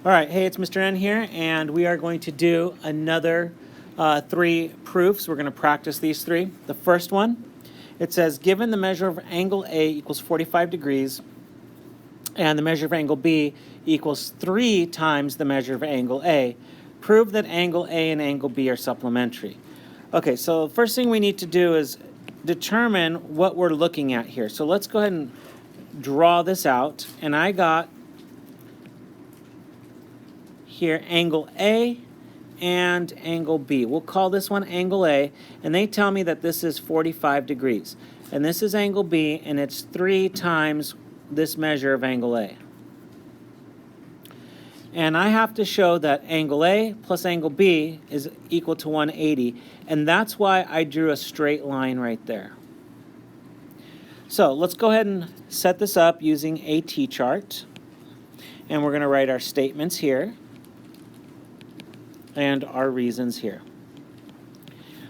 All right, hey, it's Mr. N here, and we are going to do another 3 proofs. We're going to practice these 3. The first one, it says, given the measure of angle A equals 45 degrees, and the measure of angle B equals 3 times the measure of angle A, prove that angle A and angle B are supplementary. Okay, so the first thing we need to do is determine what we're looking at here. So let's go ahead and draw this out, and I got here angle A and angle B. We'll call this one angle A, and they tell me that this is 45 degrees. And this is angle B, and it's 3 times this measure of angle A. And I have to show that angle A plus angle B is equal to 180, and that's why I drew a straight line right there. So let's go ahead and set this up using a T-chart, and we're going to write our statements here and our reasons here.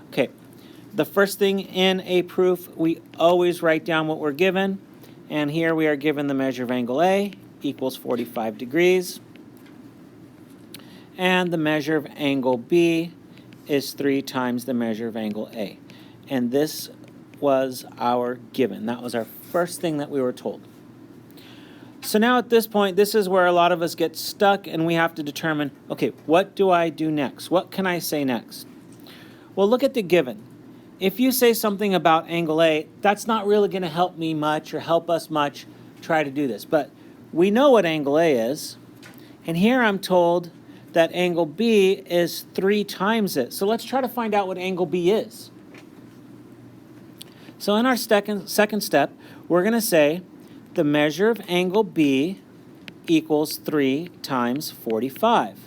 Okay, the first thing in a proof, we always write down what we're given, and here we are given the measure of angle A equals 45 degrees, and the measure of angle B is 3 times the measure of angle A. And this was our given. That was our first thing that we were told. So now at this point, this is where a lot of us get stuck, and we have to determine, okay, what do I do next? What can I say next? Well, look at the given. If you say something about angle A, that's not really going to help me much or help us much try to do this. But we know what angle A is, and here I'm told that angle B is 3 times it. So let's try to find out what angle B is. So in our second step, we're going to say the measure of angle B equals 3 times 45.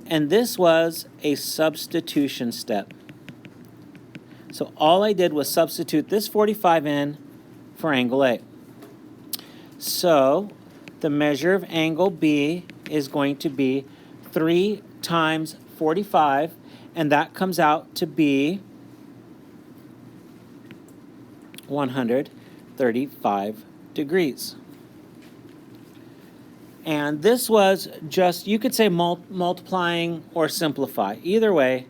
And this was a substitution step. So all I did was substitute this 45 in for angle A. So the measure of angle B is going to be 3 times 45, and that comes out to be 135 degrees. And this was just, you could say multiplying or simplify. Either way,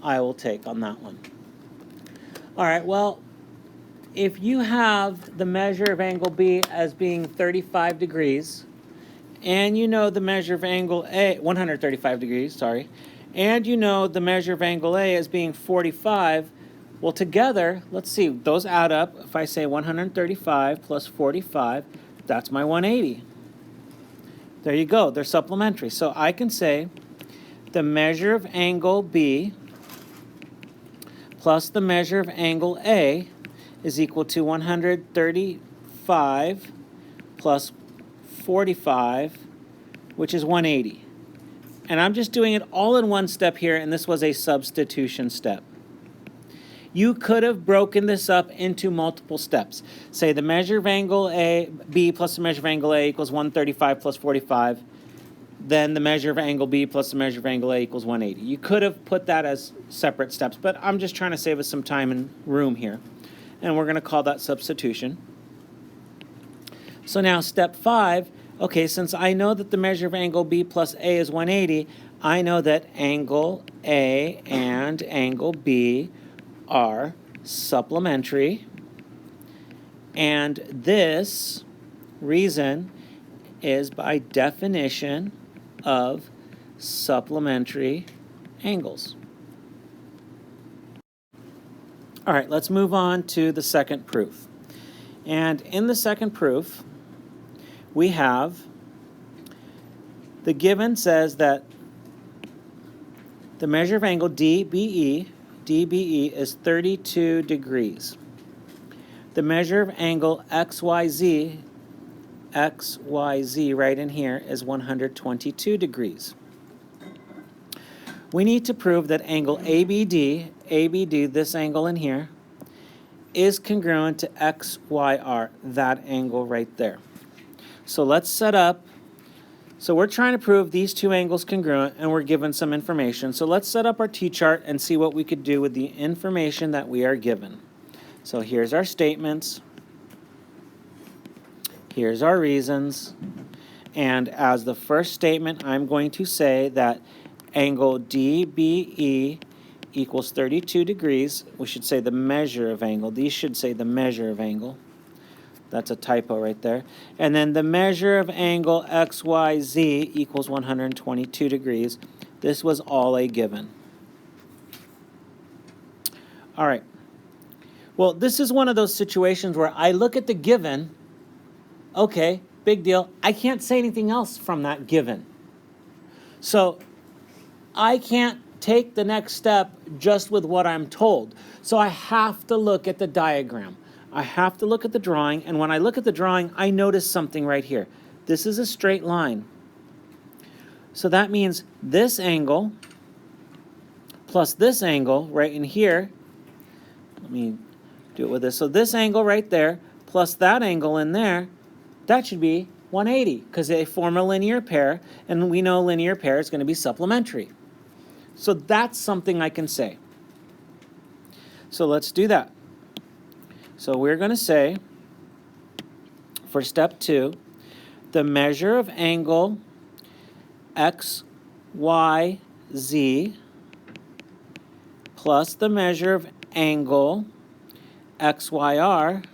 I will take on that one. All right, well, if you have the measure of angle B as being 35 degrees, and you know the measure of angle A, 135 degrees, sorry, and you know the measure of angle A as being 45, well, together, let's see, those add up. If I say 135 plus 45, that's my 180. There you go, they're supplementary. So I can say the measure of angle B plus the measure of angle A is equal to 135 plus 45, which is 180. And I'm just doing it all in one step here, and this was a substitution step. You could have broken this up into multiple steps. Say the measure of angle B plus the measure of angle A equals 135 plus 45. Then the measure of angle B plus the measure of angle A equals 180. You could have put that as separate steps, but I'm just trying to save us some time and room here. And we're going to call that substitution. So now step 5, okay, since I know that the measure of angle B plus A is 180, I know that angle A and angle B are supplementary, and this reason is by definition of supplementary angles. All right, let's move on to the second proof. And in the second proof, we have the given says that the measure of angle DBE is 32 degrees. The measure of angle XYZ right in here is 122 degrees. We need to prove that angle ABD, this angle in here, is congruent to XYR, that angle right there. So let's set up. So we're trying to prove these two angles congruent, and we're given some information. So let's set up our T-chart and see what we could do with the information that we are given. So here's our statements. Here's our reasons. And as the first statement, I'm going to say that angle DBE equals 32 degrees. We should say the measure of angle. These should say the measure of angle. That's a typo right there. And then the measure of angle XYZ equals 122 degrees. This was all a given. All right. Well, this is one of those situations where I look at the given, okay, big deal. I can't say anything else from that given. So I can't take the next step just with what I'm told. So I have to look at the diagram. I have to look at the drawing, and when I look at the drawing, I notice something right here. This is a straight line. So that means this angle plus this angle right in here, let me do it with this. So this angle right there plus that angle in there, that should be 180 because they form a linear pair, and we know a linear pair is going to be supplementary. So that's something I can say. So let's do that. So we're going to say, for step 2, the measure of angle XYZ plus the measure of angle XYR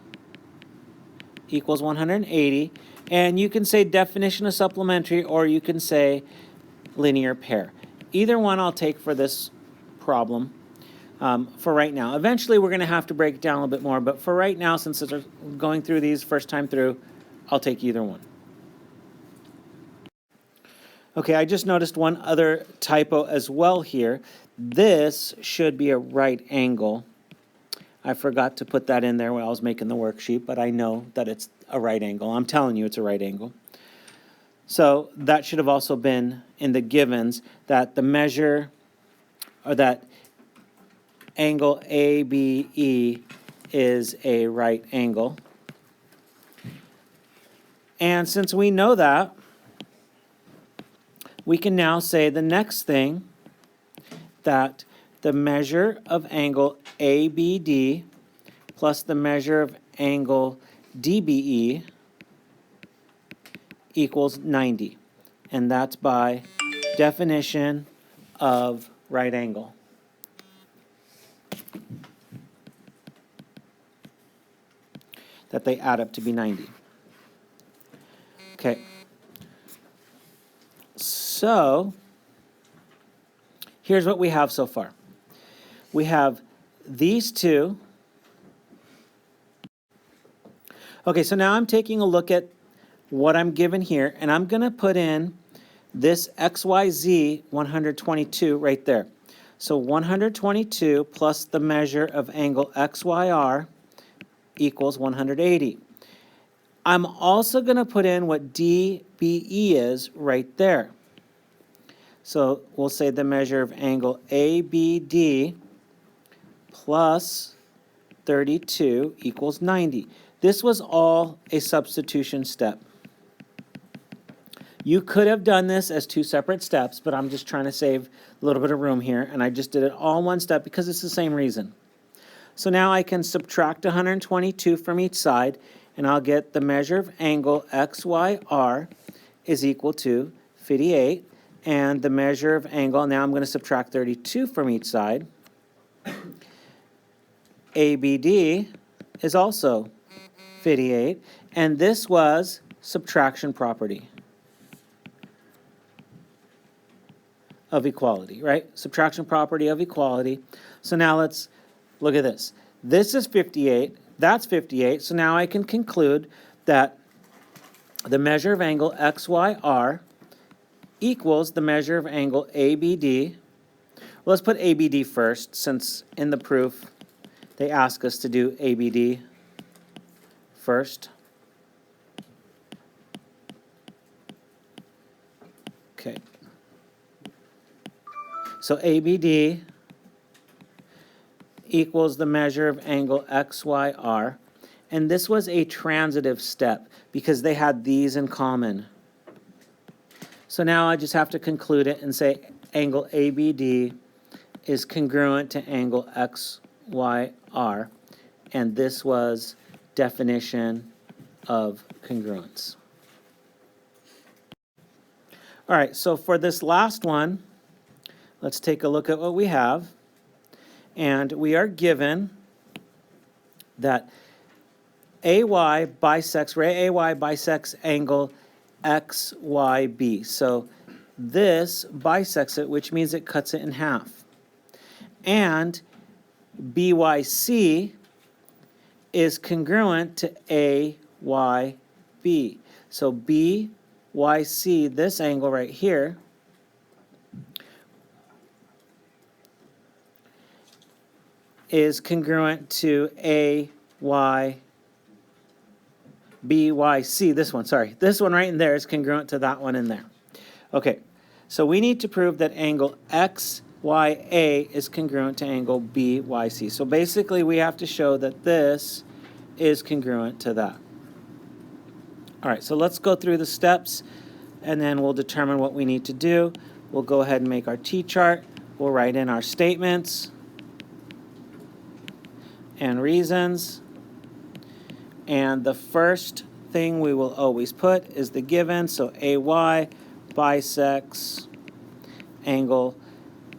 equals 180. And you can say definition of supplementary, or you can say linear pair. Either one I'll take for this problem for right now. Eventually we're going to have to break it down a little bit more, but for right now, since we're going through these first time through, I'll take either one. Okay, I just noticed one other typo as well here. This should be a right angle. I forgot to put that in there while I was making the worksheet, but I know that it's a right angle. I'm telling you it's a right angle. So that should have also been in the givens, that the measure, or that angle ABE is a right angle. And since we know that, we can now say the next thing, that the measure of angle ABD plus the measure of angle DBE equals 90. And that's by definition of right angle. That they add up to be 90. Okay. So here's what we have so far. We have these two. Okay, so now I'm taking a look at what I'm given here, and I'm going to put in this XYZ 122 right there. So 122 plus the measure of angle XYR equals 180. I'm also going to put in what DBE is right there. So we'll say the measure of angle ABD plus 32 equals 90. This was all a substitution step. You could have done this as 2 separate steps, but I'm just trying to save a little bit of room here, and I just did it all in one step because it's the same reason. So now I can subtract 122 from each side, and I'll get the measure of angle XYR is equal to 58, and the measure of angle, now I'm going to subtract 32 from each side. ABD is also 58, and this was subtraction property of equality, right? Subtraction property of equality. So now let's look at this. This is 58, that's 58, so now I can conclude that the measure of angle XYR equals the measure of angle ABD. Well, let's put ABD first, since in the proof they ask us to do ABD first. Okay. So ABD equals the measure of angle XYR. And this was a transitive step because they had these in common. So now I just have to conclude it and say angle ABD is congruent to angle XYR. And this was definition of congruence. All right, so for this last one, let's take a look at what we have. And we are given that AY bisects, ray AY bisects angle XYB. So this bisects it, which means it cuts it in half. And BYC is congruent to AYB. So BYC, this angle right here, is congruent to BYC, this one, sorry. This one right in there is congruent to that one in there. Okay, so we need to prove that angle XYA is congruent to angle BYC. So basically we have to show that this is congruent to that. All right, so let's go through the steps and then we'll determine what we need to do. We'll go ahead and make our T-chart. We'll write in our statements and reasons. And the first thing we will always put is the given. So AY bisects angle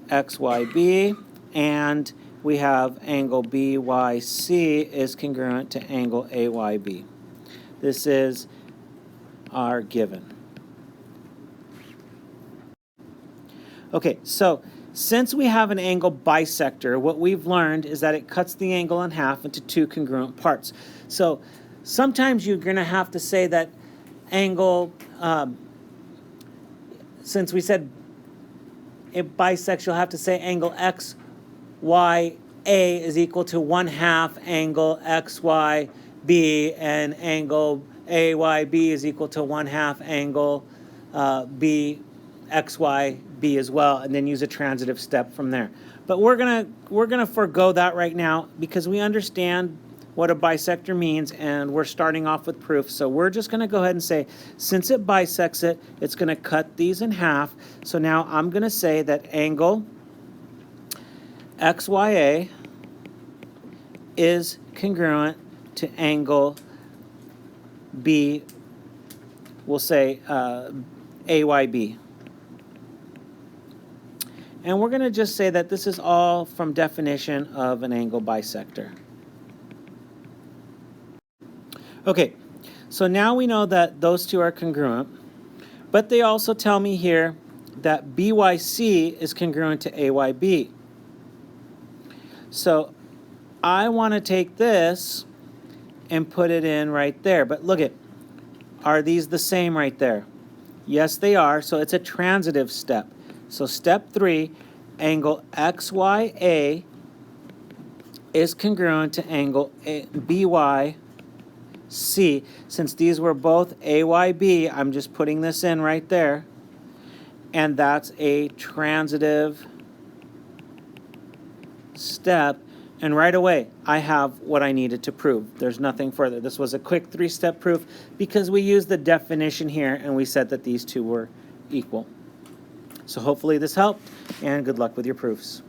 XYB. And we have angle BYC is congruent to angle AYB. This is our given. Okay, so since we have an angle bisector, what we've learned is that it cuts the angle in half into two congruent parts. So sometimes you're going to have to say that angle, since we said it bisects, you'll have to say angle XYA is equal to 1/2 angle XYB, and angle AYB is equal to 1/2 angle XYB as well, and then use a transitive step from there. But we're gonna forego that right now because we understand what a bisector means, and we're starting off with proof. So we're just gonna go ahead and say, since it bisects it, it's gonna cut these in half. So now I'm gonna say that angle XYA is congruent to angle B, we'll say AYB. And we're going to just say that this is all from definition of an angle bisector. Okay, so now we know that those two are congruent, but they also tell me here that BYC is congruent to AYB. So I want to take this and put it in right there. But look at, are these the same right there? Yes, they are. So it's a transitive step. So step 3, angle XYA is congruent to angle BYC. Since these were both AYB, I'm just putting this in right there. And that's a transitive step. And right away, I have what I needed to prove. There's nothing further. This was a quick 3-step proof because we used the definition here and we said that these two were equal. So hopefully this helped, and good luck with your proofs.